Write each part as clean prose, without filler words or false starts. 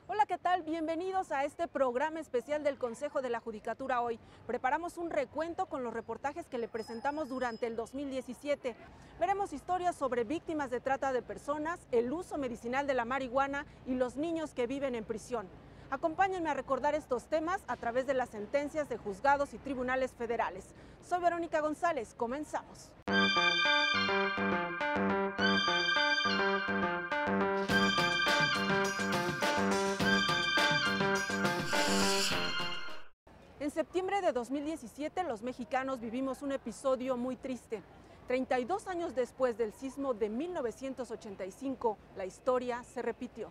Hola, ¿qué tal? Bienvenidos a este programa especial del Consejo de la Judicatura hoy. Preparamos un recuento con los reportajes que le presentamos durante el 2017. Veremos historias sobre víctimas de trata de personas, el uso medicinal de la marihuana y los niños que viven en prisión. Acompáñenme a recordar estos temas a través de las sentencias de juzgados y tribunales federales. Soy Verónica González, comenzamos. En septiembre de 2017, los mexicanos vivimos un episodio muy triste. 32 años después del sismo de 1985, la historia se repitió.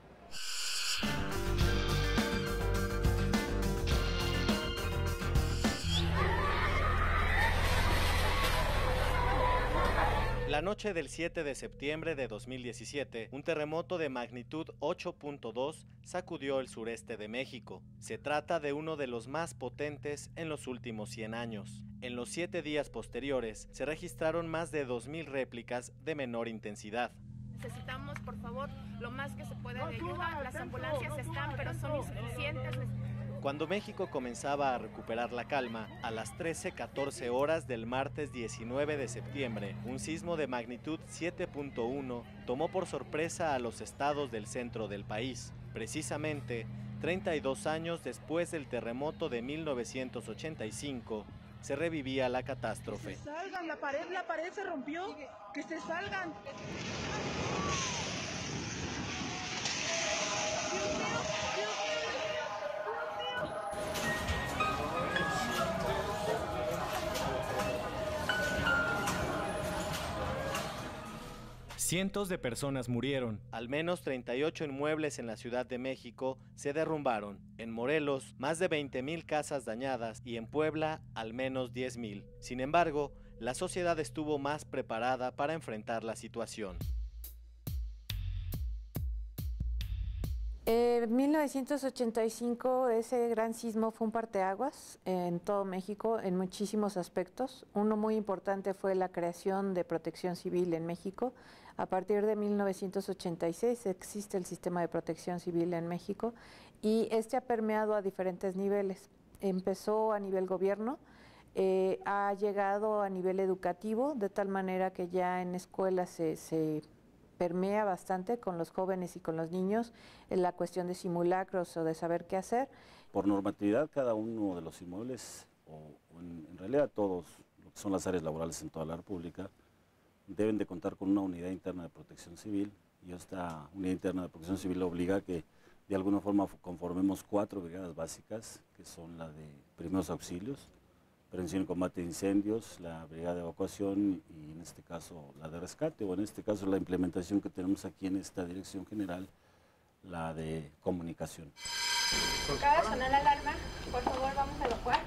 La noche del 7 de septiembre de 2017, un terremoto de magnitud 8.2 sacudió el sureste de México. Se trata de uno de los más potentes en los últimos 100 años. En los 7 días posteriores, se registraron más de 2.000 réplicas de menor intensidad. Necesitamos, por favor, lo más que se pueda de ayuda. Las ambulancias están, pero son insuficientes. Cuando México comenzaba a recuperar la calma, a las 13:14 horas del martes 19 de septiembre, un sismo de magnitud 7.1 tomó por sorpresa a los estados del centro del país. Precisamente, 32 años después del terremoto de 1985, se revivía la catástrofe. ¡Que se salgan! La pared se rompió. ¡Que se salgan! Cientos de personas murieron. Al menos 38 inmuebles en la Ciudad de México se derrumbaron. En Morelos, más de 20,000 casas dañadas y en Puebla, al menos 10,000. Sin embargo, la sociedad estuvo más preparada para enfrentar la situación. 1985, ese gran sismo fue un parteaguas en todo México en muchísimos aspectos. Uno muy importante fue la creación de Protección Civil en México. A partir de 1986 existe el sistema de protección civil en México y este ha permeado a diferentes niveles. Empezó a nivel gobierno, ha llegado a nivel educativo, de tal manera que ya en escuelas se permea bastante con los jóvenes y con los niños en la cuestión de simulacros o de saber qué hacer. Por normatividad, cada uno de los inmuebles, o en realidad todos, lo que son las áreas laborales en toda la República, deben de contar con una unidad interna de protección civil, y esta unidad interna de protección civil obliga a que de alguna forma conformemos 4 brigadas básicas, que son la de primeros auxilios, prevención y combate de incendios, la brigada de evacuación y en este caso la de rescate, o en este caso la implementación que tenemos aquí en esta dirección general, la de comunicación. Acaba de sonar la alarma, por favor vamos a evacuar.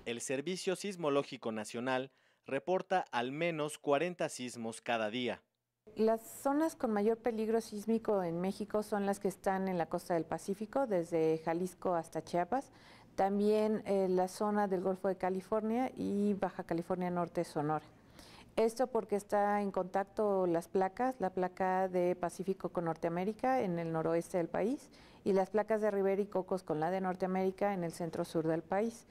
El Servicio Sismológico Nacional reporta al menos 40 sismos cada día. Las zonas con mayor peligro sísmico en México son las que están en la costa del Pacífico, desde Jalisco hasta Chiapas, también la zona del Golfo de California y Baja California Norte, Sonora. Esto porque está en contacto las placas, la placa de Pacífico con Norteamérica en el noroeste del país y las placas de Rivera y Cocos con la de Norteamérica en el centro-sur del país.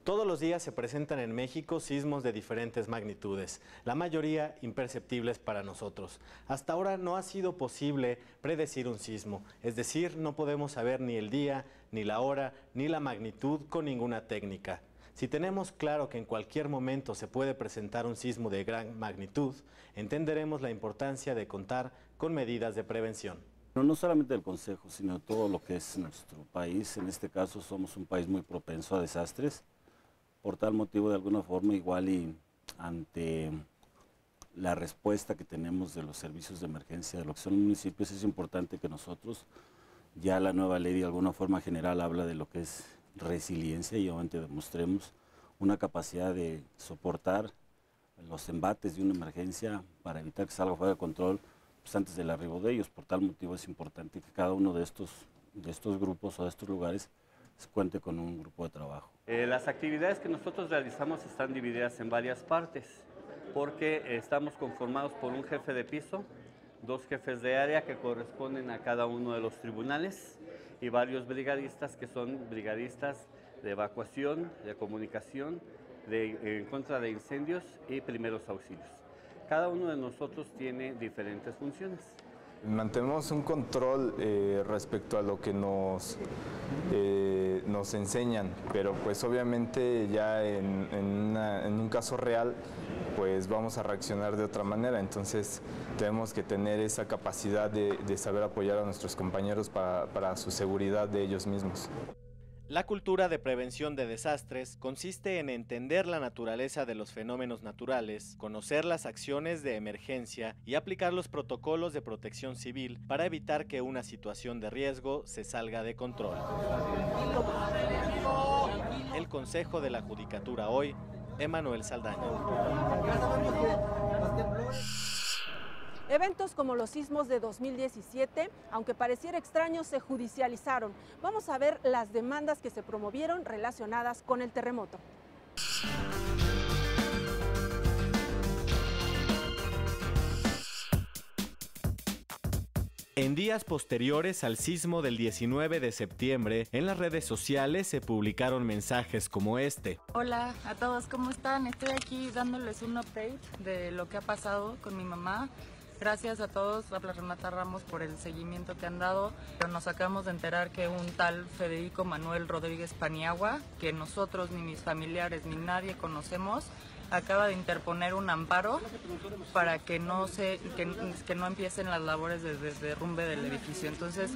Todos los días se presentan en México sismos de diferentes magnitudes, la mayoría imperceptibles para nosotros. Hasta ahora no ha sido posible predecir un sismo, es decir, no podemos saber ni el día, ni la hora, ni la magnitud con ninguna técnica. Si tenemos claro que en cualquier momento se puede presentar un sismo de gran magnitud, entenderemos la importancia de contar con medidas de prevención. No solamente el Consejo, sino todo lo que es nuestro país. En este caso somos un país muy propenso a desastres. Por tal motivo, de alguna forma, igual y ante la respuesta que tenemos de los servicios de emergencia de lo que son los municipios, es importante que nosotros, ya la nueva ley de alguna forma general habla de lo que es resiliencia, y obviamente demostremos una capacidad de soportar los embates de una emergencia para evitar que salga fuera de control pues antes del arribo de ellos. Por tal motivo es importante que cada uno de estos grupos o de estos lugares cuente con un grupo de trabajo. Las actividades que nosotros realizamos están divididas en varias partes. porque estamos conformados por un jefe de piso, 2 jefes de área que corresponden a cada uno de los tribunales y varios brigadistas que son brigadistas de evacuación, de comunicación, en contra de incendios y primeros auxilios. Cada uno de nosotros tiene diferentes funciones. Mantenemos un control respecto a lo que nos enseñan, pero pues obviamente ya en un caso real pues vamos a reaccionar de otra manera, entonces tenemos que tener esa capacidad de saber apoyar a nuestros compañeros para su seguridad de ellos mismos. La cultura de prevención de desastres consiste en entender la naturaleza de los fenómenos naturales, conocer las acciones de emergencia y aplicar los protocolos de protección civil para evitar que una situación de riesgo se salga de control. El Consejo de la Judicatura hoy, Emanuel Saldaña. Eventos como los sismos de 2017, aunque pareciera extraño, se judicializaron. Vamos a ver las demandas que se promovieron relacionadas con el terremoto. En días posteriores al sismo del 19 de septiembre, en las redes sociales se publicaron mensajes como este. Hola a todos, ¿cómo están? Estoy aquí dándoles un update de lo que ha pasado con mi mamá. Gracias a todos, a Renata Ramos, por el seguimiento que han dado. Pero nos acabamos de enterar que un tal Federico Manuel Rodríguez Paniagua, que nosotros, ni mis familiares, ni nadie conocemos, acaba de interponer un amparo para que no empiecen las labores de derrumbe del edificio. Entonces,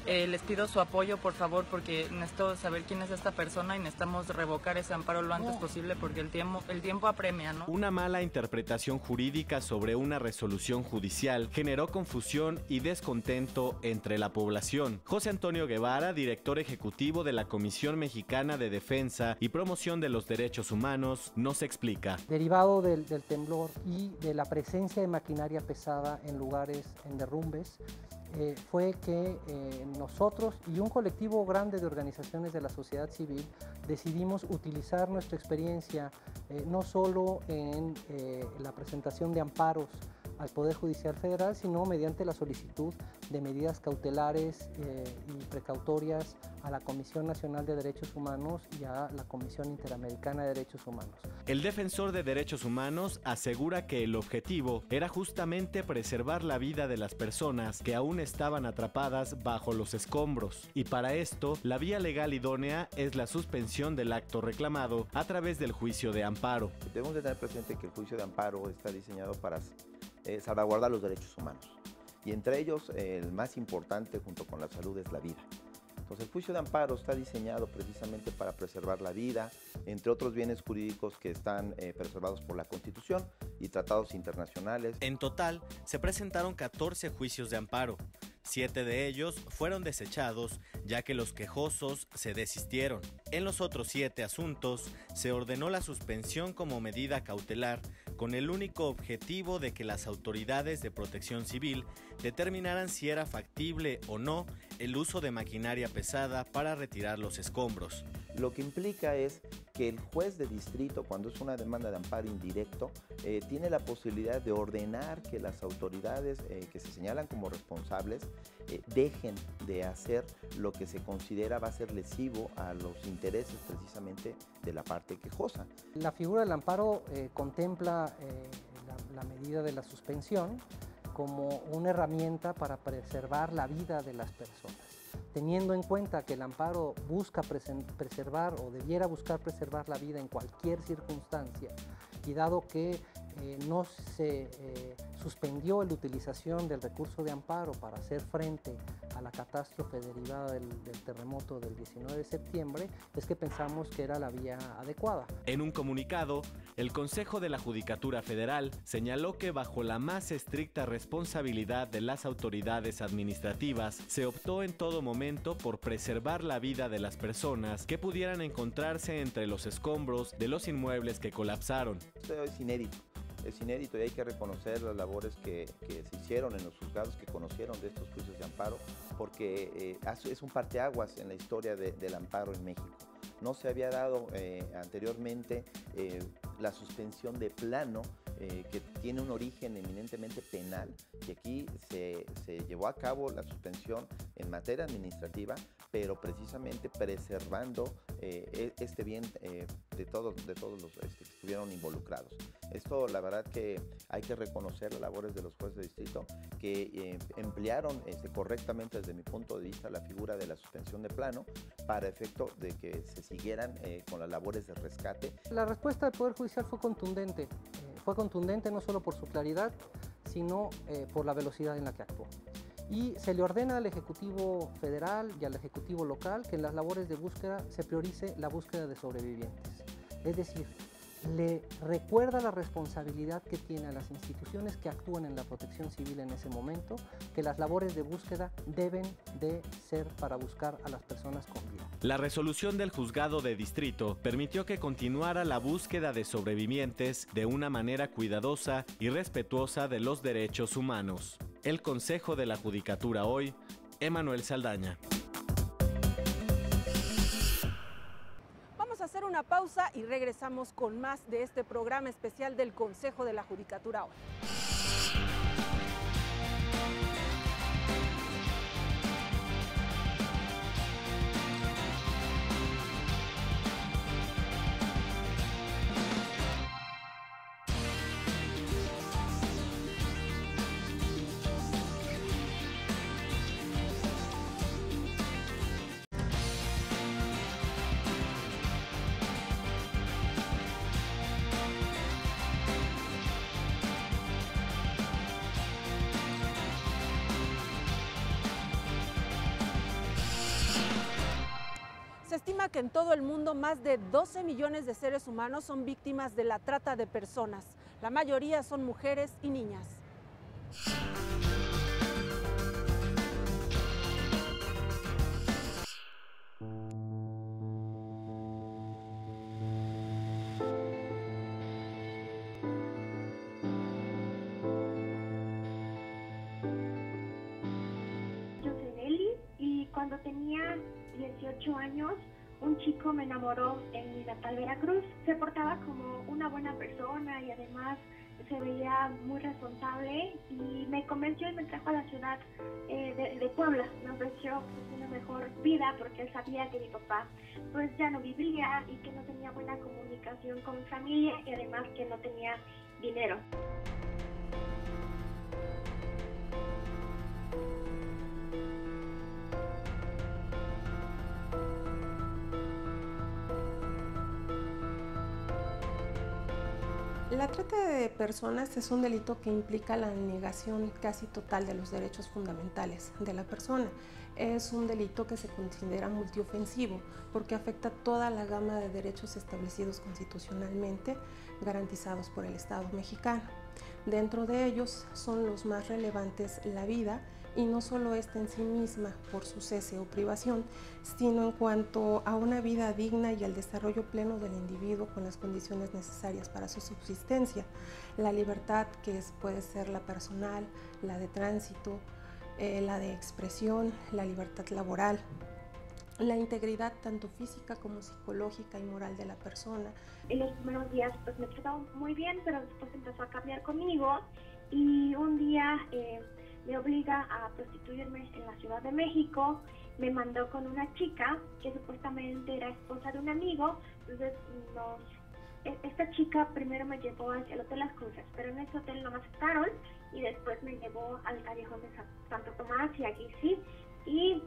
les pido su apoyo, por favor, porque necesito saber quién es esta persona y necesitamos revocar ese amparo lo antes posible porque el tiempo apremia, ¿no? Una mala interpretación jurídica sobre una resolución judicial generó confusión y descontento entre la población. José Antonio Guevara, director ejecutivo de la Comisión Mexicana de Defensa y Promoción de los Derechos Humanos, nos explica. Derivado del temblor y de la presencia de maquinaria pesada en lugares, en derrumbes, fue que nosotros y un colectivo grande de organizaciones de la sociedad civil decidimos utilizar nuestra experiencia no solo en la presentación de amparos al Poder Judicial Federal, sino mediante la solicitud de medidas cautelares y precautorias a la Comisión Nacional de Derechos Humanos y a la Comisión Interamericana de Derechos Humanos. El defensor de derechos humanos asegura que el objetivo era justamente preservar la vida de las personas que aún estaban atrapadas bajo los escombros, y para esto la vía legal idónea es la suspensión del acto reclamado a través del juicio de amparo. Debemos de tener presente que el juicio de amparo está diseñado para salvaguardar los derechos humanos, y entre ellos el más importante junto con la salud es la vida. Entonces el juicio de amparo está diseñado precisamente para preservar la vida, entre otros bienes jurídicos que están preservados por la Constitución y tratados internacionales. En total se presentaron 14 juicios de amparo. 7 de ellos fueron desechados ya que los quejosos se desistieron. En los otros 7 asuntos se ordenó la suspensión como medida cautelar con el único objetivo de que las autoridades de protección civil determinaran si era factible o no el uso de maquinaria pesada para retirar los escombros. Lo que implica es que el juez de distrito, cuando es una demanda de amparo indirecto, tiene la posibilidad de ordenar que las autoridades que se señalan como responsables dejen de hacer lo que se considera va a ser lesivo a los intereses precisamente de la parte quejosa. La figura del amparo contempla la medida de la suspensión como una herramienta para preservar la vida de las personas. Teniendo en cuenta que el amparo busca preservar o debiera buscar preservar la vida en cualquier circunstancia, y dado que no se suspendió la utilización del recurso de amparo para hacer frente a la catástrofe derivada del terremoto del 19 de septiembre, es que pensamos que era la vía adecuada. En un comunicado, el Consejo de la Judicatura Federal señaló que bajo la más estricta responsabilidad de las autoridades administrativas, se optó en todo momento por preservar la vida de las personas que pudieran encontrarse entre los escombros de los inmuebles que colapsaron. Esto es inédito y hay que reconocer las labores que se hicieron en los juzgados que conocieron de estos juicios de amparo, porque es un parteaguas en la historia del amparo en México. No se había dado anteriormente la suspensión de plano que tiene un origen eminentemente penal, y aquí se llevó a cabo la suspensión en materia administrativa, pero precisamente preservando este bien de todos los que estuvieron involucrados. Esto, la verdad que hay que reconocer las labores de los jueces de distrito, que emplearon correctamente, desde mi punto de vista, la figura de la suspensión de plano para efecto de que se siguieran con las labores de rescate. La respuesta del Poder Judicial fue contundente. Fue contundente no solo por su claridad, sino por la velocidad en la que actuó. Y se le ordena al Ejecutivo Federal y al Ejecutivo Local que en las labores de búsqueda se priorice la búsqueda de sobrevivientes. Es decir, le recuerda la responsabilidad que tiene a las instituciones que actúan en la protección civil en ese momento, que las labores de búsqueda deben de ser para buscar a las personas con vida. La resolución del juzgado de distrito permitió que continuara la búsqueda de sobrevivientes de una manera cuidadosa y respetuosa de los derechos humanos. El Consejo de la Judicatura hoy, Emanuel Saldaña. Vamos a hacer una pausa y regresamos con más de este programa especial del Consejo de la Judicatura hoy. Se estima que en todo el mundo más de 12 millones de seres humanos son víctimas de la trata de personas. La mayoría son mujeres y niñas. Yo soy Nelly y cuando tenía 18 años, un chico me enamoró en mi natal Veracruz. Se portaba como una buena persona y además se veía muy responsable y me convenció y me trajo a la ciudad de Puebla. Me ofreció una mejor vida porque él sabía que mi papá pues ya no vivía y que no tenía buena comunicación con mi familia y además que no tenía dinero. La trata de personas es un delito que implica la negación casi total de los derechos fundamentales de la persona. Es un delito que se considera multiofensivo porque afecta toda la gama de derechos establecidos constitucionalmente garantizados por el Estado mexicano. Dentro de ellos son los más relevantes la vida, y no solo esta en sí misma por su cese o privación, sino en cuanto a una vida digna y al desarrollo pleno del individuo con las condiciones necesarias para su subsistencia. La libertad, que puede ser la personal, la de tránsito, la de expresión, la libertad laboral, la integridad tanto física como psicológica y moral de la persona. En los primeros días pues me trataba muy bien, pero después empezó a cambiar conmigo y un día me obliga a prostituirme en la Ciudad de México. Me mandó con una chica que supuestamente era esposa de un amigo. Entonces esta chica primero me llevó hacia el Hotel Las Cruces, pero en ese hotel no me aceptaron y después me llevó al callejón de Santo Tomás y aquí sí. Y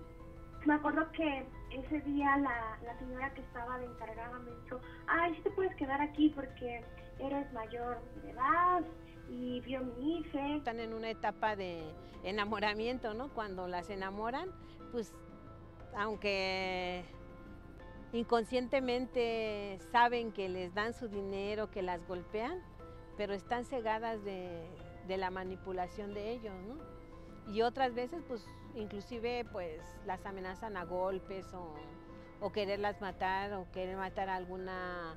me acuerdo que ese día la señora que estaba de encargada me dijo: ay, sí te puedes quedar aquí porque eres mayor de edad y vio mi IFE. Están en una etapa de enamoramiento, ¿no? Cuando las enamoran, pues aunque inconscientemente saben que les dan su dinero, que las golpean, pero están cegadas de la manipulación de ellos, ¿no? Y otras veces, pues inclusive pues las amenazan a golpes o quererlas matar o querer matar a alguna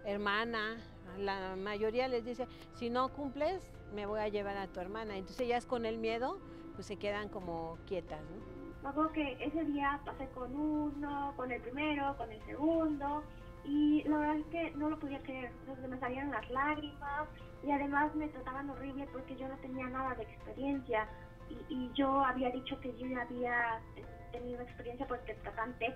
hermana. La mayoría les dice: si no cumples, me voy a llevar a tu hermana. Entonces ellas con el miedo, pues se quedan como quietas, ¿no? Me acuerdo que ese día pasé con uno, con el primero, con el segundo, y la verdad es que no lo podía creer. Entonces me salían las lágrimas y además me trataban horrible porque yo no tenía nada de experiencia y yo había dicho que yo ya había tenido experiencia porque el tratante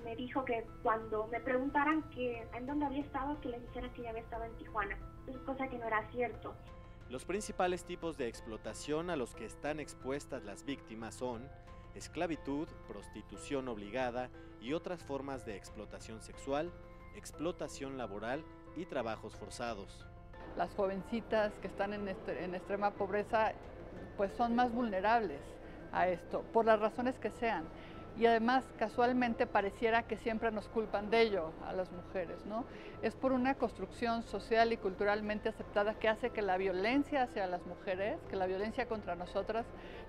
me dijo que cuando me preguntaran que en dónde había estado, que les dijera que ya había estado en Tijuana, cosa que no era cierto. Los principales tipos de explotación a los que están expuestas las víctimas son esclavitud, prostitución obligada y otras formas de explotación sexual, explotación laboral y trabajos forzados. Las jovencitas que están en extrema pobreza pues son más vulnerables a esto, por las razones que sean. Y además, casualmente, pareciera que siempre nos culpan de ello a las mujeres, ¿no? Es por una construcción social y culturalmente aceptada que hace que la violencia hacia las mujeres, que la violencia contra nosotras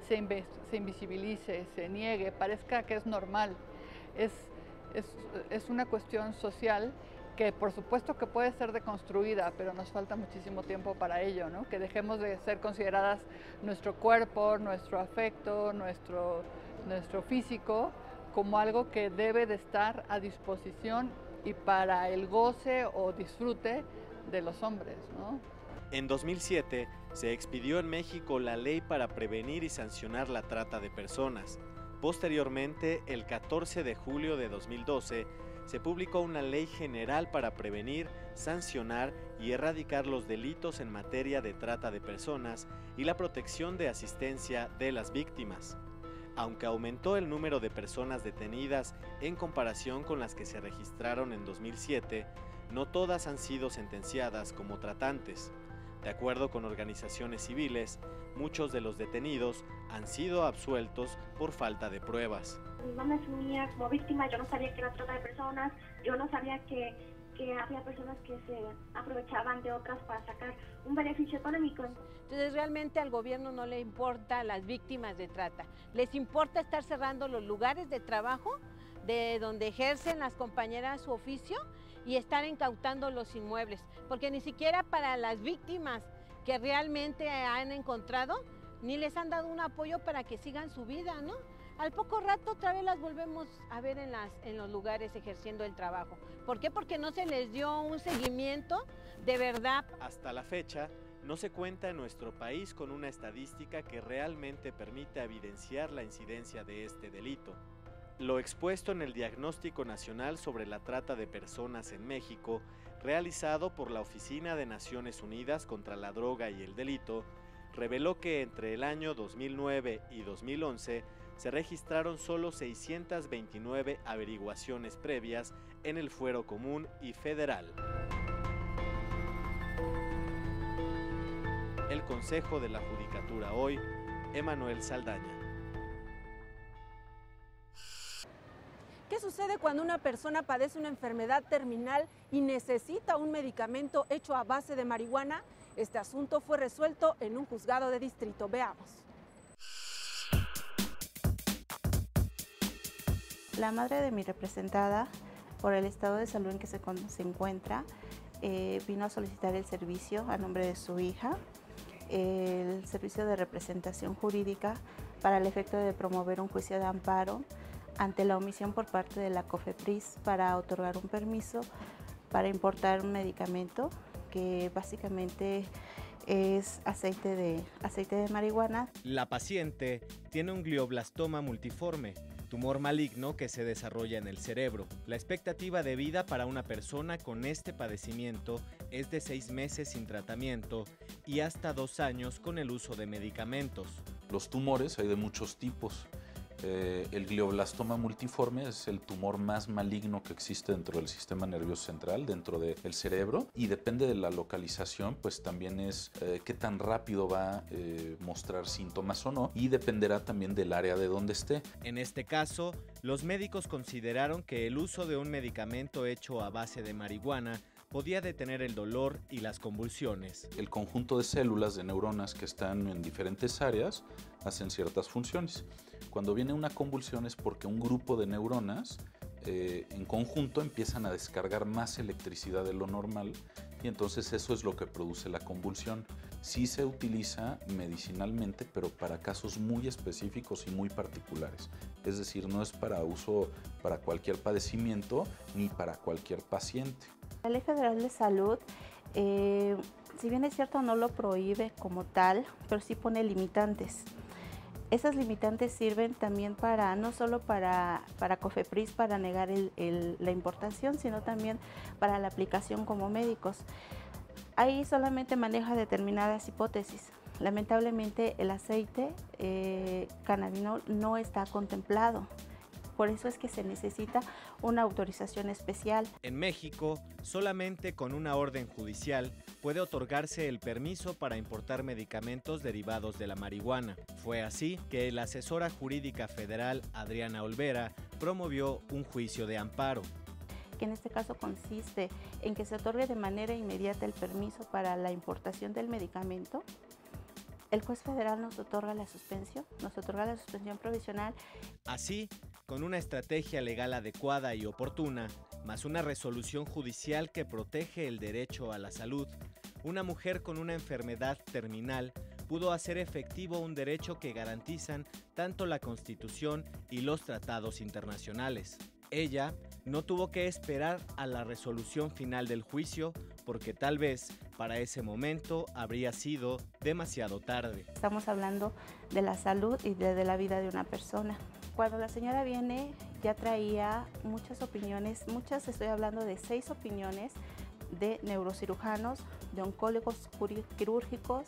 se invisibilice, se niegue, parezca que es normal. Es una cuestión social que por supuesto que puede ser deconstruida, pero nos falta muchísimo tiempo para ello, ¿no? Que dejemos de ser consideradas nuestro cuerpo, nuestro afecto, nuestro físico como algo que debe de estar a disposición y para el goce o disfrute de los hombres, ¿no? En 2007 se expidió en México la ley para prevenir y sancionar la trata de personas. Posteriormente, el 14 de julio de 2012, se publicó una ley general para prevenir, sancionar y erradicar los delitos en materia de trata de personas y la protección de asistencia de las víctimas. Aunque aumentó el número de personas detenidas en comparación con las que se registraron en 2007, no todas han sido sentenciadas como tratantes. De acuerdo con organizaciones civiles, muchos de los detenidos han sido absueltos por falta de pruebas. No me asumía como víctima, yo no sabía que era trata de personas, yo no sabía que había personas que se aprovechaban de otras para sacar un beneficio económico. Entonces realmente al gobierno no le importa a las víctimas de trata, les importa estar cerrando los lugares de trabajo de donde ejercen las compañeras su oficio y estar incautando los inmuebles, porque ni siquiera para las víctimas que realmente han encontrado, ni les han dado un apoyo para que sigan su vida, ¿no? Al poco rato otra vez las volvemos a ver en los lugares ejerciendo el trabajo. ¿Por qué? Porque no se les dio un seguimiento de verdad. Hasta la fecha, no se cuenta en nuestro país con una estadística que realmente permita evidenciar la incidencia de este delito. Lo expuesto en el Diagnóstico Nacional sobre la Trata de Personas en México, realizado por la Oficina de Naciones Unidas contra la Droga y el Delito, reveló que entre el año 2009 y 2011 se registraron solo 629 averiguaciones previas en el fuero común y federal. El Consejo de la Judicatura hoy, Emanuel Saldaña. ¿Qué sucede cuando una persona padece una enfermedad terminal y necesita un medicamento hecho a base de marihuana? Este asunto fue resuelto en un juzgado de distrito. Veamos. La madre de mi representada, por el estado de salud en que se encuentra, vino a solicitar el servicio a nombre de su hija, el servicio de representación jurídica para el efecto de promover un juicio de amparo ante la omisión por parte de la COFEPRIS para otorgar un permiso para importar un medicamento que básicamente es aceite de marihuana. La paciente tiene un glioblastoma multiforme, tumor maligno que se desarrolla en el cerebro. La expectativa de vida para una persona con este padecimiento es de 6 meses sin tratamiento y hasta 2 años con el uso de medicamentos. Los tumores hay de muchos tipos. El glioblastoma multiforme es el tumor más maligno que existe dentro del sistema nervioso central, dentro del cerebro, y depende de la localización, pues también es qué tan rápido va a mostrar síntomas o no, y dependerá también del área de donde esté. En este caso, los médicos consideraron que el uso de un medicamento hecho a base de marihuana podía detener el dolor y las convulsiones. El conjunto de células de neuronas que están en diferentes áreas hacen ciertas funciones. Cuando viene una convulsión es porque un grupo de neuronas en conjunto empiezan a descargar más electricidad de lo normal y entonces eso es lo que produce la convulsión. Sí se utiliza medicinalmente, pero para casos muy específicos y muy particulares. Es decir, no es para uso para cualquier padecimiento ni para cualquier paciente. La Ley Federal de Salud Si bien es cierto no lo prohíbe como tal, pero sí pone limitantes. Esas limitantes sirven también para, no solo para COFEPRIS para negar la importación, sino también para la aplicación como médicos. Ahí solamente maneja determinadas hipótesis. Lamentablemente el aceite cannabinol no está contemplado. Por eso es que se necesita una autorización especial. En México, solamente con una orden judicial puede otorgarse el permiso para importar medicamentos derivados de la marihuana. Fue así que la asesora jurídica federal Adriana Olvera promovió un juicio de amparo, que en este caso consiste en que se otorgue de manera inmediata el permiso para la importación del medicamento. El juez federal nos otorga la suspensión provisional. Así, con una estrategia legal adecuada y oportuna, más una resolución judicial que protege el derecho a la salud, una mujer con una enfermedad terminal pudo hacer efectivo un derecho que garantizan tanto la Constitución y los tratados internacionales. Ella no tuvo que esperar a la resolución final del juicio porque tal vez para ese momento habría sido demasiado tarde. Estamos hablando de la salud y de la vida de una persona. Cuando la señora viene ya traía muchas opiniones, estoy hablando de 6 opiniones de neurocirujanos, de oncólogos quirúrgicos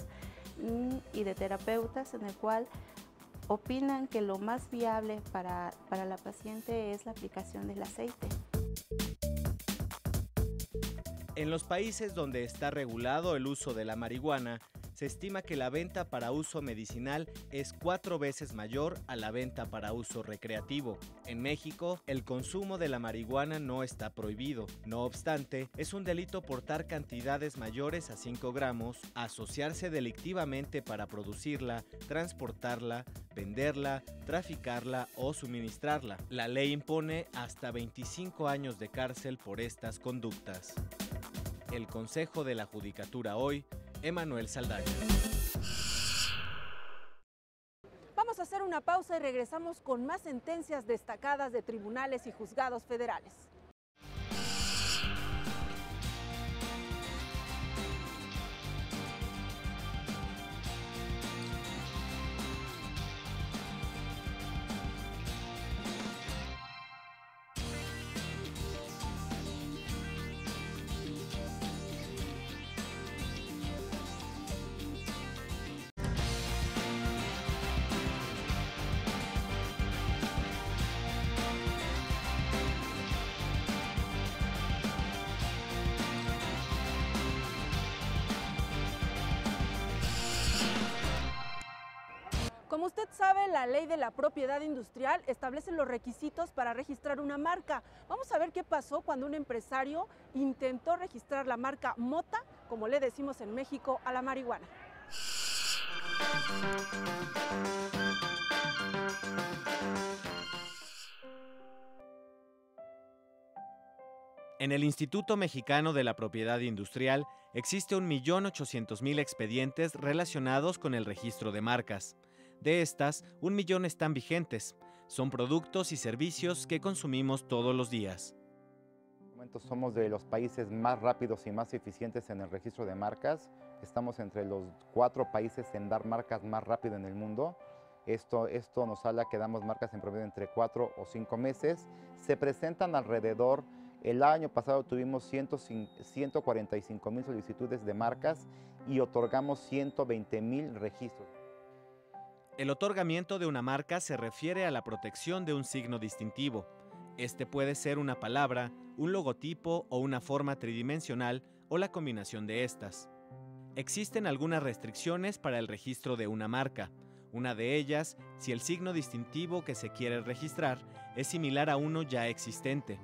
y de terapeutas, en el cual opinan que lo más viable para la paciente es la aplicación del aceite. En los países donde está regulado el uso de la marihuana, se estima que la venta para uso medicinal es 4 veces mayor a la venta para uso recreativo. En México, el consumo de la marihuana no está prohibido. No obstante, es un delito portar cantidades mayores a 5 gramos, asociarse delictivamente para producirla, transportarla, venderla, traficarla o suministrarla. La ley impone hasta 25 años de cárcel por estas conductas. El Consejo de la Judicatura hoy, Emanuel Saldaña. Vamos a hacer una pausa y regresamos con más sentencias destacadas de tribunales y juzgados federales. Como usted sabe, la ley de la propiedad industrial establece los requisitos para registrar una marca. Vamos a ver qué pasó cuando un empresario intentó registrar la marca mota, como le decimos en México, a la marihuana. En el Instituto Mexicano de la Propiedad Industrial existe 1.800.000 expedientes relacionados con el registro de marcas. De estas, 1 millón están vigentes. Son productos y servicios que consumimos todos los días. Somos de los países más rápidos y más eficientes en el registro de marcas. Estamos entre los 4 países en dar marcas más rápido en el mundo. Esto nos habla que damos marcas en promedio entre 4 o 5 meses. Se presentan alrededor, el año pasado tuvimos 145,000 solicitudes de marcas y otorgamos 120,000 registros. El otorgamiento de una marca se refiere a la protección de un signo distintivo. Este puede ser una palabra, un logotipo o una forma tridimensional o la combinación de estas. Existen algunas restricciones para el registro de una marca. Una de ellas, si el signo distintivo que se quiere registrar es similar a uno ya existente.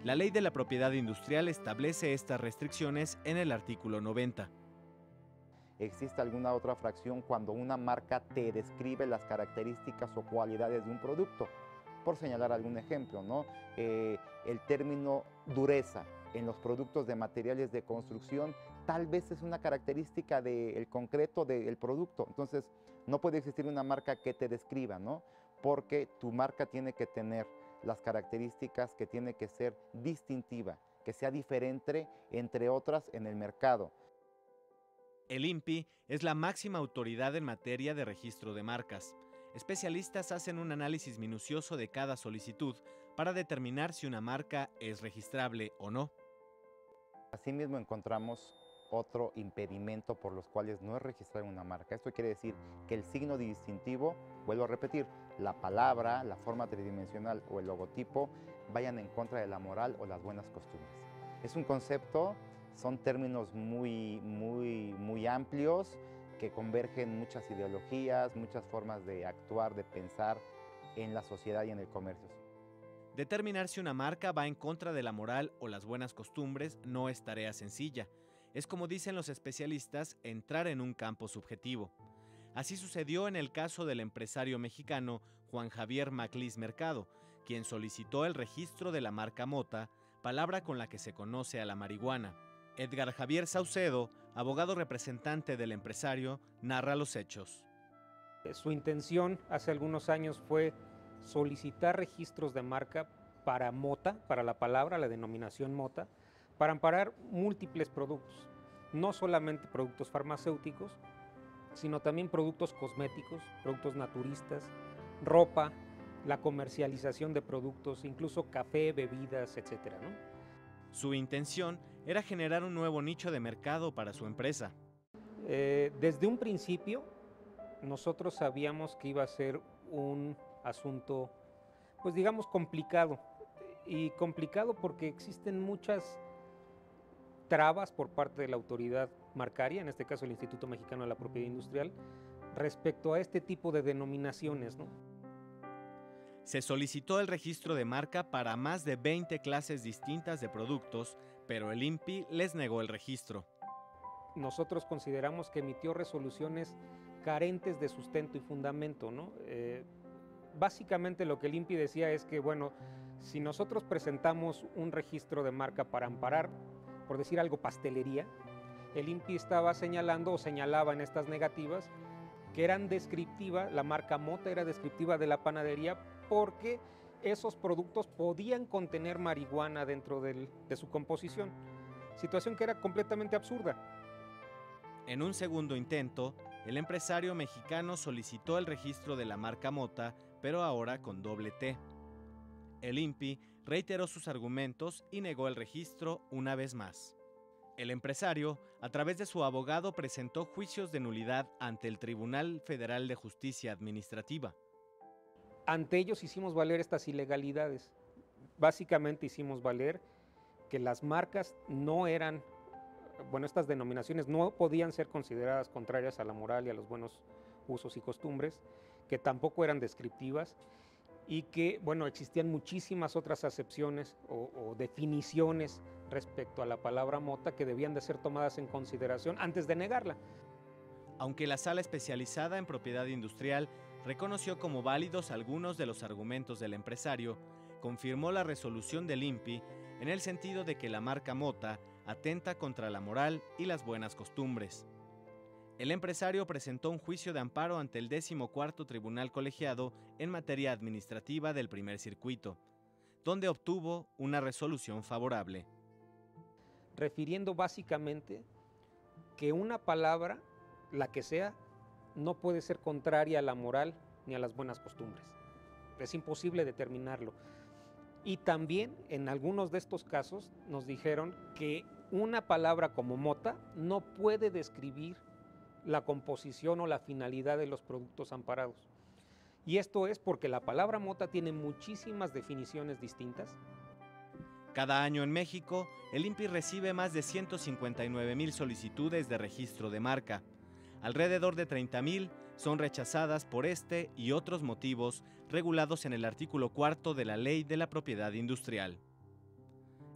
La Ley de la Propiedad Industrial establece estas restricciones en el artículo 90. ¿Existe alguna otra fracción cuando una marca te describe las características o cualidades de un producto? Por señalar algún ejemplo, ¿no? El término dureza en los productos de materiales de construcción tal vez es una característica del concreto del producto. Entonces, no puede existir una marca que te describa, ¿no? Porque tu marca tiene que tener las características que tiene que ser distintiva, que sea diferente entre otras en el mercado. El INPI es la máxima autoridad en materia de registro de marcas. Especialistas hacen un análisis minucioso de cada solicitud para determinar si una marca es registrable o no. Asimismo encontramos otro impedimento por los cuales no es registrada una marca. Esto quiere decir que el signo distintivo, vuelvo a repetir, la palabra, la forma tridimensional o el logotipo vayan en contra de la moral o las buenas costumbres. Es un concepto, son términos muy amplios que convergen muchas ideologías, muchas formas de actuar, de pensar en la sociedad y en el comercio. Determinar si una marca va en contra de la moral o las buenas costumbres no es tarea sencilla. Es, como dicen los especialistas, entrar en un campo subjetivo. Así sucedió en el caso del empresario mexicano Juan Javier Maclis Mercado, quien solicitó el registro de la marca mota, palabra con la que se conoce a la marihuana. Edgar Javier Saucedo, abogado representante del empresario, narra los hechos. Su intención hace algunos años fue solicitar registros de marca para mota, para la palabra, la denominación mota, para amparar múltiples productos, no solamente productos farmacéuticos, sino también productos cosméticos, productos naturistas, ropa, la comercialización de productos, incluso café, bebidas, etcétera, ¿no? Su intención era generar un nuevo nicho de mercado para su empresa. Desde un principio, nosotros sabíamos que iba a ser un asunto, pues digamos, complicado. Y complicado porque existen muchas trabas por parte de la autoridad marcaria, en este caso el Instituto Mexicano de la Propiedad Industrial, respecto a este tipo de denominaciones, ¿no? Se solicitó el registro de marca para más de 20 clases distintas de productos, pero el INPI les negó el registro. Nosotros consideramos que emitió resoluciones carentes de sustento y fundamento, ¿no? Básicamente lo que el INPI decía es que, bueno, si nosotros presentamos un registro de marca para amparar, por decir algo, pastelería, el INPI estaba señalando o señalaba en estas negativas que eran descriptivas, la marca mota era descriptiva de la panadería porque esos productos podían contener marihuana dentro de su composición, situación que era completamente absurda. En un segundo intento, el empresario mexicano solicitó el registro de la marca mota, pero ahora con doble T. El INPI reiteró sus argumentos y negó el registro una vez más. El empresario, a través de su abogado, presentó juicios de nulidad ante el Tribunal Federal de Justicia Administrativa. Ante ellos hicimos valer estas ilegalidades. Básicamente hicimos valer que las marcas no eran, bueno, estas denominaciones no podían ser consideradas contrarias a la moral y a los buenos usos y costumbres, que tampoco eran descriptivas y que, bueno, existían muchísimas otras acepciones o definiciones respecto a la palabra mota que debían de ser tomadas en consideración antes de negarla. Aunque la sala especializada en propiedad industrial reconoció como válidos algunos de los argumentos del empresario, confirmó la resolución del INPI en el sentido de que la marca mota atenta contra la moral y las buenas costumbres. El empresario presentó un juicio de amparo ante el 14º Tribunal Colegiado en materia administrativa del primer circuito, donde obtuvo una resolución favorable. Refiriendo básicamente que una palabra, la que sea, no puede ser contraria a la moral ni a las buenas costumbres. Es imposible determinarlo. Y también en algunos de estos casos nos dijeron que una palabra como mota no puede describir la composición o la finalidad de los productos amparados. Y esto es porque la palabra mota tiene muchísimas definiciones distintas. Cada año en México, el INPI recibe más de 159,000 solicitudes de registro de marca. Alrededor de 30,000 son rechazadas por este y otros motivos regulados en el artículo 4 de la Ley de la Propiedad Industrial.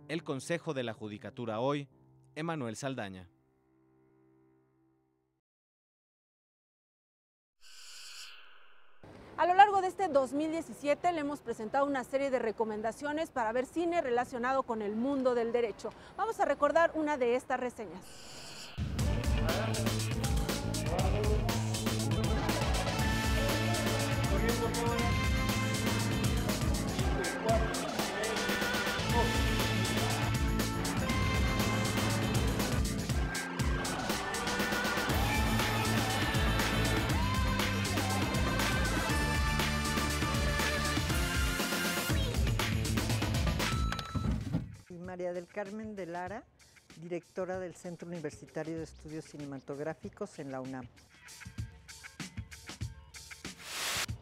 El Consejo de la Judicatura hoy, Emanuel Saldaña. A lo largo de este 2017 le hemos presentado una serie de recomendaciones para ver cine relacionado con el mundo del derecho. Vamos a recordar una de estas reseñas. María del Carmen de Lara, directora del Centro Universitario de Estudios Cinematográficos en la UNAM.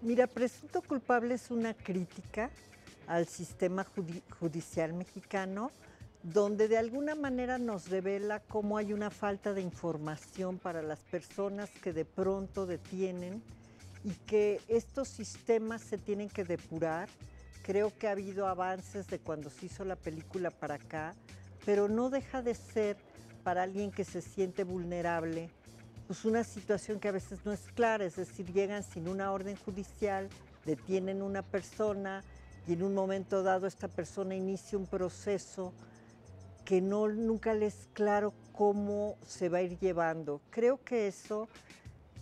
Mira, Presunto Culpable es una crítica al sistema judicial mexicano, donde de alguna manera nos revela cómo hay una falta de información para las personas que de pronto detienen y que estos sistemas se tienen que depurar. Creo que ha habido avances de cuando se hizo la película para acá, pero no deja de ser para alguien que se siente vulnerable, pues una situación que a veces no es clara, es decir, llegan sin una orden judicial, detienen una persona y en un momento dado esta persona inicia un proceso que nunca les es claro cómo se va a ir llevando. Creo que eso,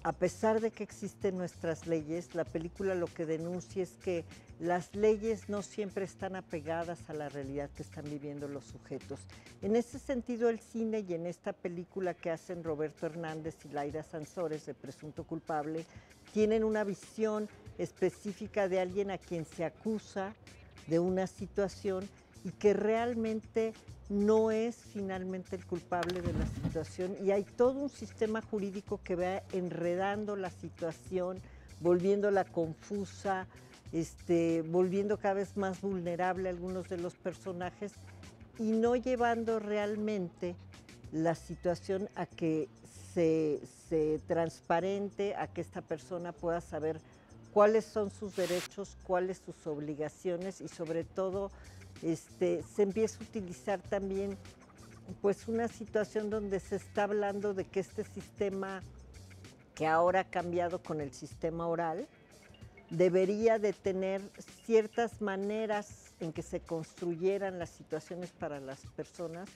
a pesar de que existen nuestras leyes, la película lo que denuncia es que las leyes no siempre están apegadas a la realidad que están viviendo los sujetos. En ese sentido, el cine y en esta película que hacen Roberto Hernández y Laida Sansores de Presunto Culpable, tienen una visión específica de alguien a quien se acusa de una situación y que realmente no es finalmente el culpable de la situación, y hay todo un sistema jurídico que va enredando la situación, volviéndola confusa, volviendo cada vez más vulnerable a algunos de los personajes y no llevando realmente la situación a que se transparente, a que esta persona pueda saber cuáles son sus derechos, cuáles sus obligaciones y sobre todo se empieza a utilizar también pues una situación donde se está hablando de que este sistema que ahora ha cambiado con el sistema oral debería de tener ciertas maneras en que se construyeran las situaciones para las personas,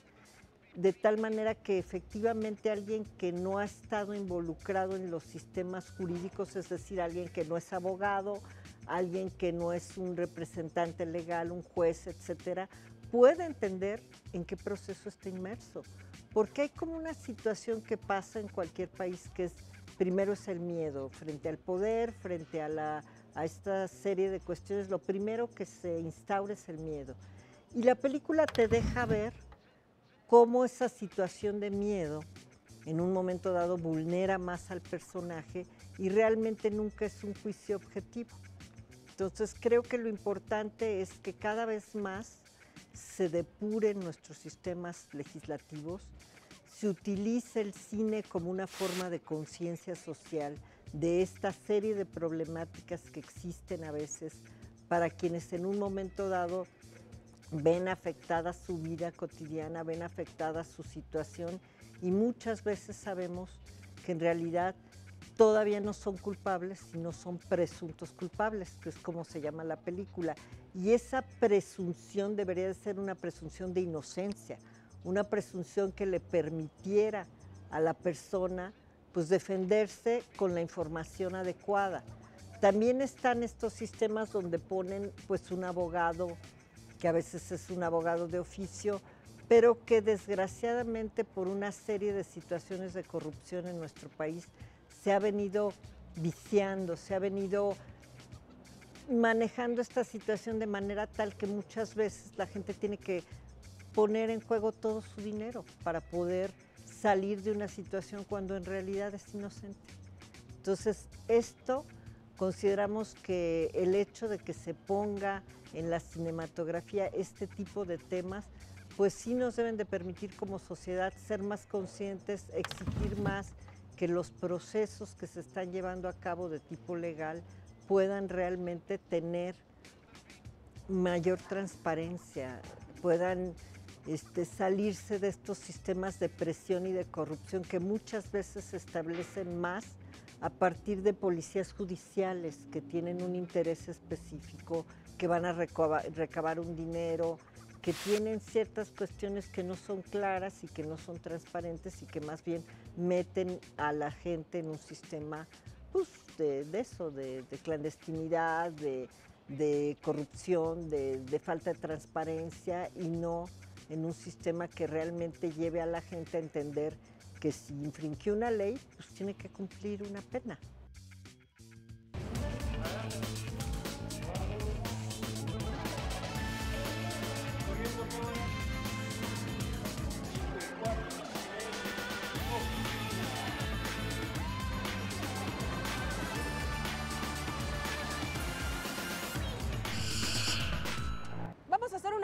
de tal manera que efectivamente alguien que no ha estado involucrado en los sistemas jurídicos, es decir, alguien que no es abogado, alguien que no es un representante legal, un juez, etcétera, puede entender en qué proceso está inmerso. Porque hay como una situación que pasa en cualquier país que es, primero es el miedo, frente al poder, frente a esta serie de cuestiones, lo primero que se instaura es el miedo. Y la película te deja ver cómo esa situación de miedo en un momento dado vulnera más al personaje y realmente nunca es un juicio objetivo. Entonces creo que lo importante es que cada vez más se depuren nuestros sistemas legislativos, se utilice el cine como una forma de conciencia social de esta serie de problemáticas que existen a veces para quienes en un momento dado ven afectada su vida cotidiana, ven afectada su situación y muchas veces sabemos que en realidad todavía no son culpables, sino son presuntos culpables, que es como se llama la película. Y esa presunción debería de ser una presunción de inocencia, una presunción que le permitiera a la persona pues defenderse con la información adecuada. También están estos sistemas donde ponen pues un abogado, que a veces es un abogado de oficio, pero que desgraciadamente por una serie de situaciones de corrupción en nuestro país se ha venido viciando, se ha venido manejando esta situación de manera tal que muchas veces la gente tiene que poner en juego todo su dinero para poder salir de una situación cuando en realidad es inocente. Entonces, esto consideramos que el hecho de que se ponga en la cinematografía este tipo de temas, pues sí nos deben de permitir como sociedad ser más conscientes, exigir más que los procesos que se están llevando a cabo de tipo legal puedan realmente tener mayor transparencia, puedan salirse de estos sistemas de presión y de corrupción que muchas veces se establecen más a partir de policías judiciales que tienen un interés específico, que van a recabar un dinero, que tienen ciertas cuestiones que no son claras y que no son transparentes y que más bien meten a la gente en un sistema pues, de clandestinidad, de corrupción, de falta de transparencia y no en un sistema que realmente lleve a la gente a entender que si infringió una ley, pues tiene que cumplir una pena.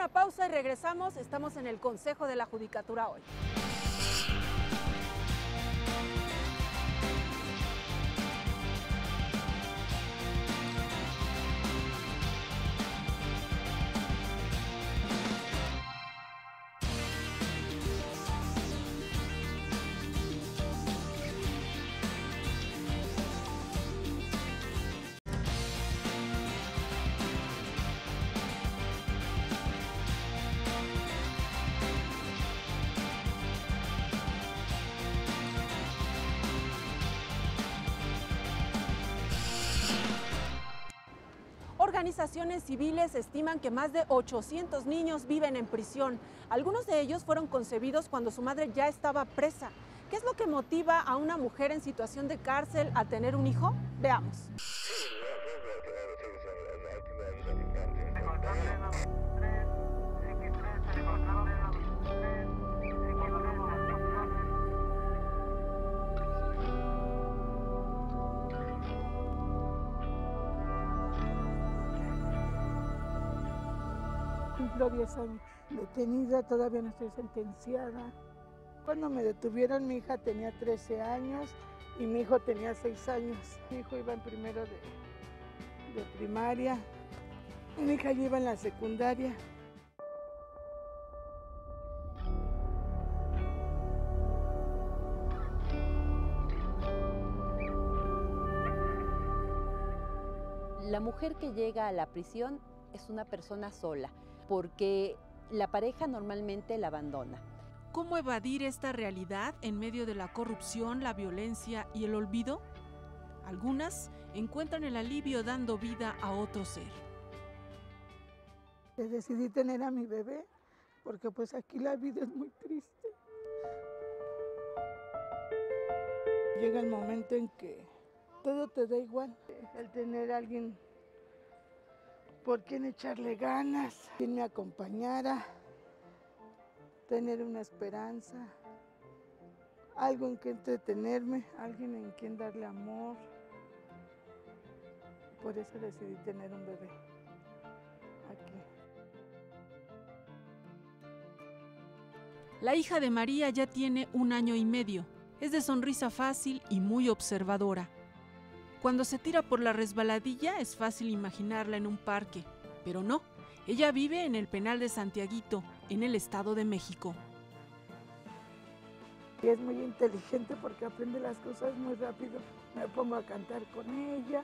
una pausa y regresamos. Estamos en el Consejo de la Judicatura hoy. Organizaciones civiles estiman que más de 800 niños viven en prisión. Algunos de ellos fueron concebidos cuando su madre ya estaba presa. ¿Qué es lo que motiva a una mujer en situación de cárcel a tener un hijo? Veamos. Cumplo 10 años detenida, todavía no estoy sentenciada. Cuando me detuvieron, mi hija tenía 13 años y mi hijo tenía 6 años. Mi hijo iba en primero de primaria, y mi hija ya iba en la secundaria. La mujer que llega a la prisión es una persona sola, porque la pareja normalmente la abandona. ¿Cómo evadir esta realidad en medio de la corrupción, la violencia y el olvido? Algunas encuentran el alivio dando vida a otro ser. Decidí tener a mi bebé porque pues aquí la vida es muy triste. Llega el momento en que todo te da igual. El tener a alguien por quien echarle ganas, quien me acompañara, tener una esperanza, algo en que entretenerme, alguien en quien darle amor. Por eso decidí tener un bebé aquí. La hija de María ya tiene 1 año y medio. Es de sonrisa fácil y muy observadora. Cuando se tira por la resbaladilla es fácil imaginarla en un parque, pero no, ella vive en el penal de Santiaguito, en el Estado de México. Y es muy inteligente porque aprende las cosas muy rápido. Me pongo a cantar con ella,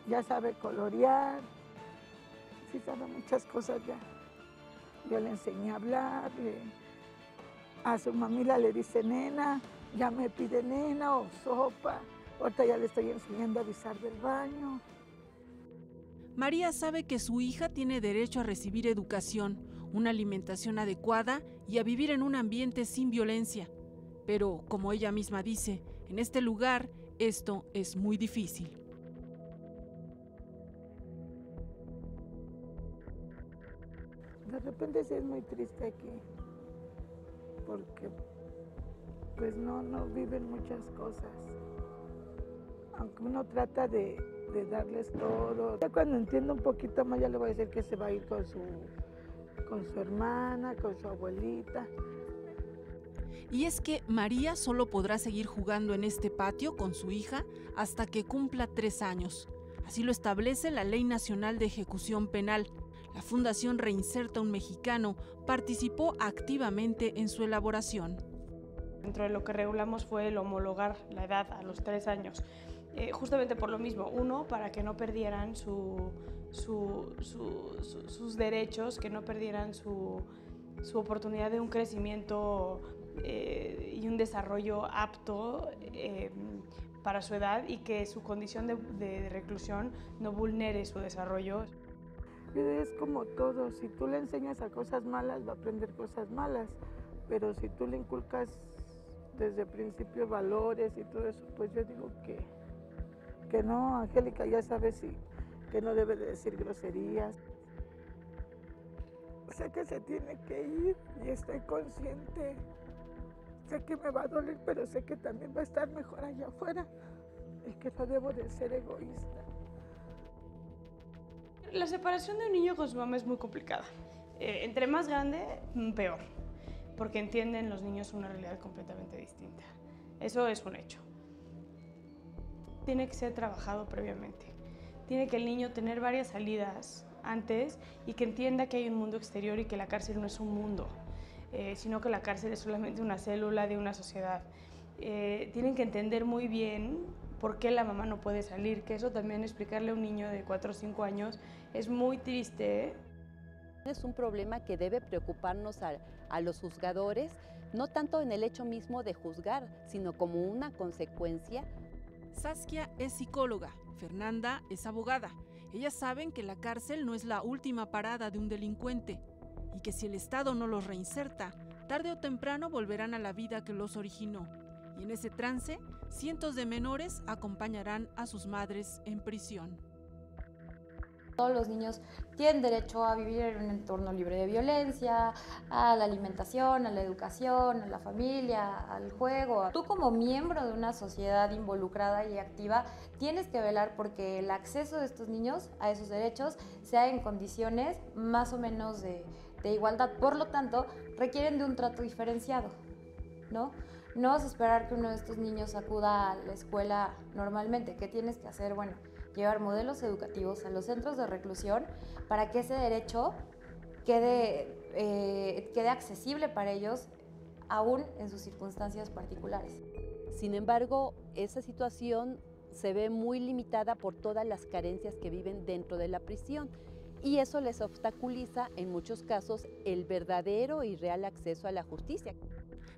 ya sabe colorear, sí sabe muchas cosas ya. Yo le enseñé a hablar, a su mamila le dice nena, ya me pide nena o sopa. Ahorita ya le estoy enseñando a avisar del baño. María sabe que su hija tiene derecho a recibir educación, una alimentación adecuada y a vivir en un ambiente sin violencia. Pero, como ella misma dice, en este lugar esto es muy difícil. De repente sí es muy triste aquí, porque pues no viven muchas cosas. Aunque uno trata de darles todo. Ya cuando entiendo un poquito más ya le voy a decir que se va a ir con su hermana, con su abuelita. Y es que María solo podrá seguir jugando en este patio con su hija hasta que cumpla 3 años. Así lo establece la Ley Nacional de Ejecución Penal. La Fundación Reinserta un Mexicano participó activamente en su elaboración. Dentro de lo que regulamos fue el homologar la edad a los 3 años. Justamente por lo mismo, uno, para que no perdieran sus derechos, que no perdieran su oportunidad de un crecimiento y un desarrollo apto para su edad y que su condición de reclusión no vulnere su desarrollo. Es como todo, si tú le enseñas a cosas malas, va a aprender cosas malas, pero si tú le inculcas desde el principio valores y todo eso, pues yo digo que no, Angélica ya sabe que no debe de decir groserías. Sé que se tiene que ir y estoy consciente. Sé que me va a doler, pero sé que también va a estar mejor allá afuera y que no debo de ser egoísta. La separación de un niño con su mamá es muy complicada, Entre más grande, peor, porque entienden los niños una realidad completamente distinta. Eso es un hecho. Tiene que ser trabajado previamente. Tiene que el niño tener varias salidas antes y que entienda que hay un mundo exterior y que la cárcel no es un mundo, sino que la cárcel es solamente una célula de una sociedad. Tienen que entender muy bien por qué la mamá no puede salir, que eso también explicarle a un niño de 4 o 5 años es muy triste. Es un problema que debe preocuparnos a los juzgadores, no tanto en el hecho mismo de juzgar, sino como una consecuencia. Saskia es psicóloga, Fernanda es abogada. Ellas saben que la cárcel no es la última parada de un delincuente y que si el Estado no los reinserta, tarde o temprano volverán a la vida que los originó. Y en ese trance, cientos de menores acompañarán a sus madres en prisión. Todos los niños tienen derecho a vivir en un entorno libre de violencia, a la alimentación, a la educación, a la familia, al juego. Tú como miembro de una sociedad involucrada y activa tienes que velar porque el acceso de estos niños a esos derechos sea en condiciones más o menos de igualdad. Por lo tanto, requieren de un trato diferenciado, ¿no? No vas a esperar que uno de estos niños acuda a la escuela normalmente. ¿Qué tienes que hacer? Bueno, llevar modelos educativos a los centros de reclusión para que ese derecho quede accesible para ellos, aún en sus circunstancias particulares. Sin embargo, esa situación se ve muy limitada por todas las carencias que viven dentro de la prisión y eso les obstaculiza en muchos casos el verdadero y real acceso a la justicia.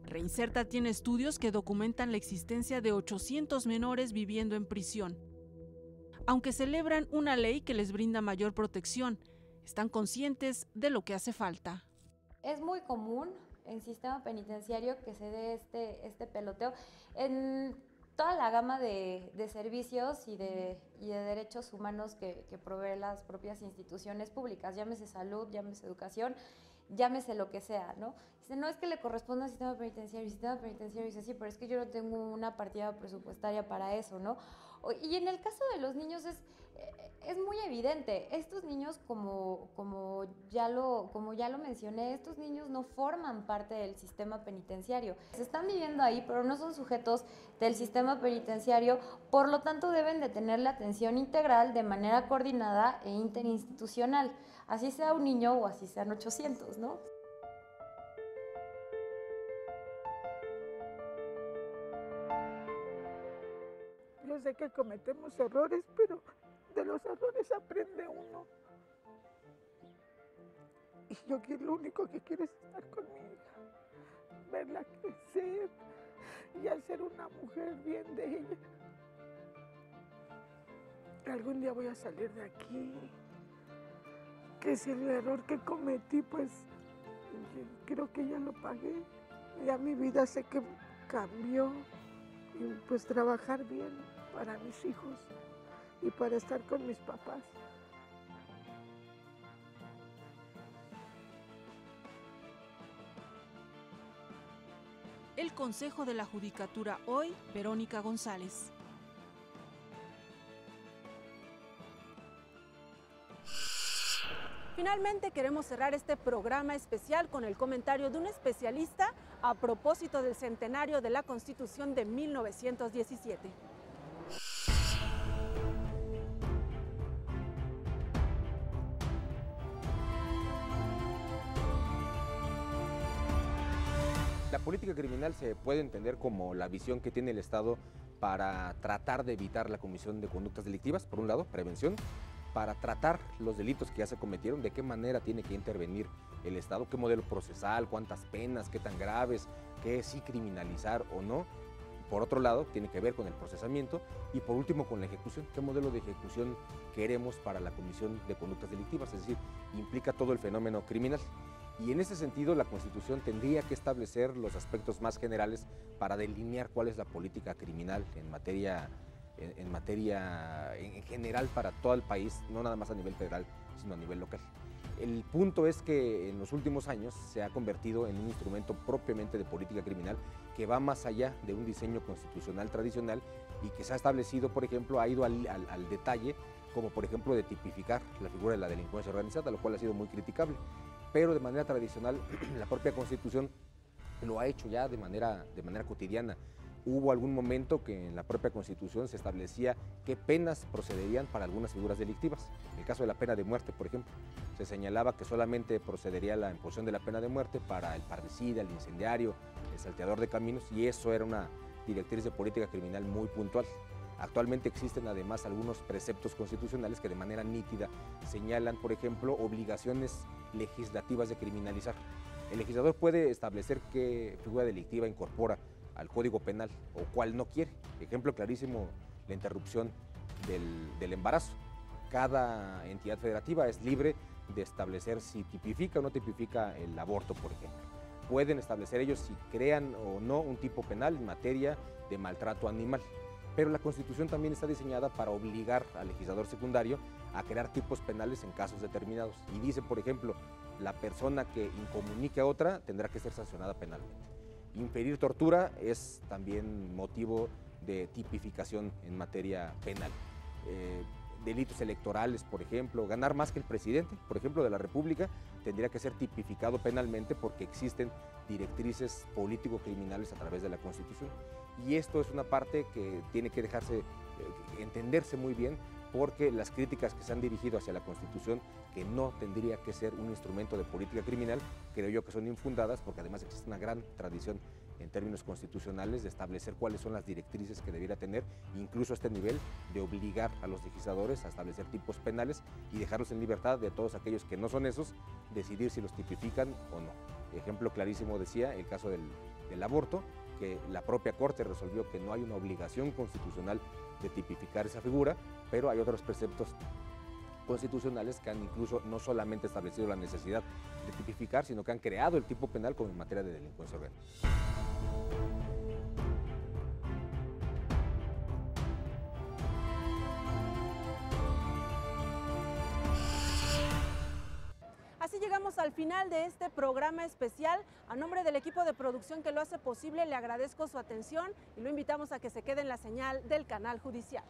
Reinserta tiene estudios que documentan la existencia de 800 menores viviendo en prisión. Aunque celebran una ley que les brinda mayor protección, están conscientes de lo que hace falta. Es muy común en sistema penitenciario que se dé este peloteo en toda la gama de servicios y de derechos humanos que proveen las propias instituciones públicas, llámese salud, llámese educación, llámese lo que sea, ¿no? Dice, no es que le corresponda al sistema penitenciario, el sistema penitenciario dice, sí, pero es que yo no tengo una partida presupuestaria para eso, ¿no? Y en el caso de los niños es muy evidente, estos niños, como ya lo mencioné, estos niños no forman parte del sistema penitenciario. Se están viviendo ahí, pero no son sujetos del sistema penitenciario, por lo tanto deben de tener la atención integral de manera coordinada e interinstitucional, así sea un niño o así sean 800, ¿no? Yo sé que cometemos errores, pero de los errores aprende uno. Y yo lo único que quiero es estar con mi hija, verla crecer y hacer una mujer bien de ella. Algún día voy a salir de aquí. Que si el error que cometí, pues creo que ya lo pagué. Ya mi vida sé que cambió. Y pues trabajar bien para mis hijos y para estar con mis papás. El Consejo de la Judicatura hoy, Verónica González. Finalmente queremos cerrar este programa especial con el comentario de un especialista a propósito del centenario de la Constitución de 1917. La política criminal se puede entender como la visión que tiene el Estado para tratar de evitar la comisión de conductas delictivas, por un lado, prevención, para tratar los delitos que ya se cometieron, de qué manera tiene que intervenir el Estado, qué modelo procesal, cuántas penas, qué tan graves, qué sí criminalizar o no. Por otro lado, tiene que ver con el procesamiento y por último con la ejecución, qué modelo de ejecución queremos para la comisión de conductas delictivas, es decir, implica todo el fenómeno criminal. Y en ese sentido, la Constitución tendría que establecer los aspectos más generales para delinear cuál es la política criminal en general para todo el país, no nada más a nivel federal, sino a nivel local. El punto es que en los últimos años se ha convertido en un instrumento propiamente de política criminal que va más allá de un diseño constitucional tradicional y que se ha establecido, por ejemplo, ha ido al detalle, como por ejemplo de tipificar la figura de la delincuencia organizada, lo cual ha sido muy criticable. pero de manera tradicional la propia Constitución lo ha hecho ya de manera cotidiana. Hubo algún momento que en la propia Constitución se establecía qué penas procederían para algunas figuras delictivas. En el caso de la pena de muerte, por ejemplo, se señalaba que solamente procedería la imposición de la pena de muerte para el parricida, el incendiario, el salteador de caminos, y eso era una directriz de política criminal muy puntual. Actualmente existen además algunos preceptos constitucionales que de manera nítida señalan, por ejemplo, obligaciones legislativas de criminalizar. El legislador puede establecer qué figura delictiva incorpora al Código Penal o cuál no quiere. Ejemplo clarísimo, la interrupción del embarazo. Cada entidad federativa es libre de establecer si tipifica o no tipifica el aborto, por ejemplo. Pueden establecer ellos si crean o no un tipo penal en materia de maltrato animal. Pero la Constitución también está diseñada para obligar al legislador secundario a crear tipos penales en casos determinados. Y dice, por ejemplo, la persona que incomunique a otra tendrá que ser sancionada penalmente. Inferir tortura es también motivo de tipificación en materia penal. Delitos electorales, por ejemplo, ganar más que el presidente, por ejemplo, de la República, tendría que ser tipificado penalmente porque existen directrices político-criminales a través de la Constitución. Y esto es una parte que tiene que dejarse entenderse muy bien, porque las críticas que se han dirigido hacia la Constitución, que no tendría que ser un instrumento de política criminal, creo yo que son infundadas, porque además existe una gran tradición en términos constitucionales de establecer cuáles son las directrices que debiera tener, incluso a este nivel de obligar a los legisladores a establecer tipos penales y dejarlos en libertad de todos aquellos que no son esos, decidir si los tipifican o no. Ejemplo clarísimo decía el caso del aborto, que la propia Corte resolvió que no hay una obligación constitucional de tipificar esa figura, pero hay otros preceptos constitucionales que han incluso no solamente establecido la necesidad de tipificar, sino que han creado el tipo penal como en materia de delincuencia organizada. Así llegamos al final de este programa especial. A nombre del equipo de producción que lo hace posible, le agradezco su atención y lo invitamos a que se quede en la señal del Canal Judicial.